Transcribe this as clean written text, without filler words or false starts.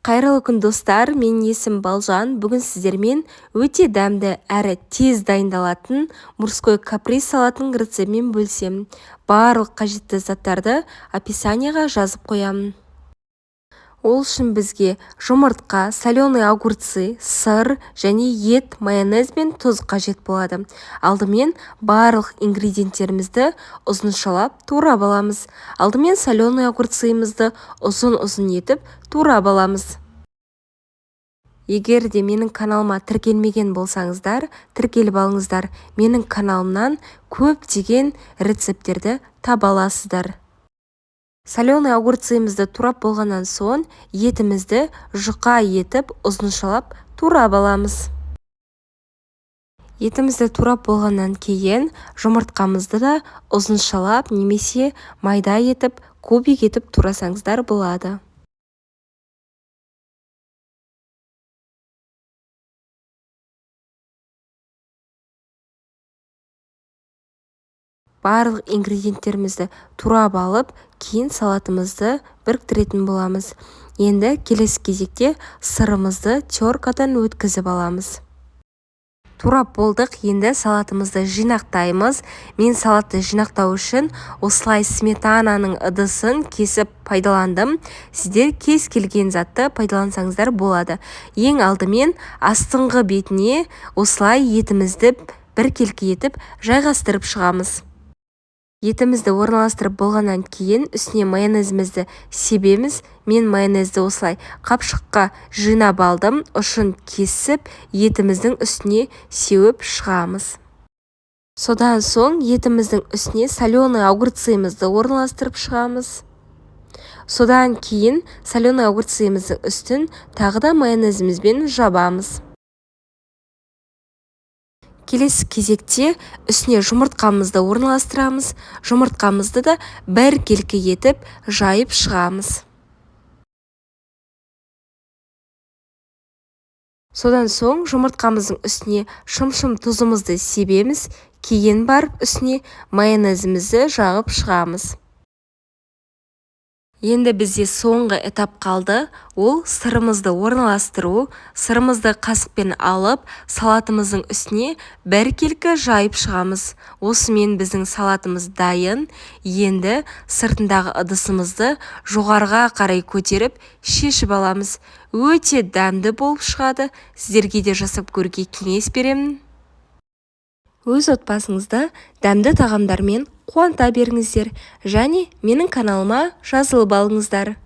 Қайырлы күн достар, менің есім Балжан. Бүгін сіздермен өте дәмді әрі тез дайындалатын морской каприз салатының рецептімен бөлісемін. Барлық қажетті заттарды описанияға жазып қоямын. Ол үшін бізге жұмыртқа, соленый огурцы, сыр және ет, майонез бен тұз қажет болады. Алдымен барлық ингредиенттерімізді ұзыншалап турап аламыз. Алдымен соленый огурцымызды ұзын-ұзын етіп турап аламыз. Егер де менің каналыма тіркелмеген болсаңыздар, тіркеліп алыңыздар. Менің каналымнан көптеген рецепттерді таба аласыздар. Соленый огурцымызды турап болғаннан соң етімізді жұқа етіп ұзыншалап турап аламыз. Етімізді турап болғаннан кейін жұмыртқамызды да ұзыншалап немесе майда етіп, кубик етіп турасаңыздар болады. Барлық ингредиенттерімізді турап алып, кейін салатымызды біріктіретін боламыз. Енді келесі кезекте сырымызды теркадан өткізіп аламыз. Турап болдық, енді салатымызды жинақтаймыз. Мен салатты жинақтау үшін осылай сметананың ыдысын кесіп пайдаландым. Сіздер кез келген затты пайдалансаңыздар болады. Ең алдымен астыңғы бетіне осылай етімізді біркелкі етіп жайғастырып шығамыз. Етімізді орналастырып болғаннан кейін үстіне майонезімізді себеміз. Мен майонезді осылай қапшыққа жинап алдым. Ұшын кесіп, етіміздің үстіне сеуіп шығамыз. Содан соң етіміздің үстіне соленый огурцымызды орналастырып шығамыз. Содан кейін соленый огурцымыздың үстін тағы да майонезімізбен жабамыз. Келесі кезекте үстіне жұмыртқамызды орналастырамыз. Жұмыртқамызды да біркелкі етіп жайып шығамыз. Содан соң жұмыртқамыздың үстіне шым-шым тұзымызды себеміз. Кейін барып үстіне майонезімізді жағып шығамыз. Енді бізде соңғы этап қалды. Ол сырымызды орналастыру. Сырымызды қасықпен алып, салатымыздың үстіне біркелкі жайып шығамыз. Осымен біздің салатымыз дайын. Енді сыртындағы ыдысымызды жоғарға қарай көтеріп, шешіп аламыз. Өте дәмді болып шығады. Сіздерге де жасап көруге кеңес беремін. Өз отбасыңызды дәмді тағамдармен қуанта беріңіздер және менің каналыма жазылып алыңыздар.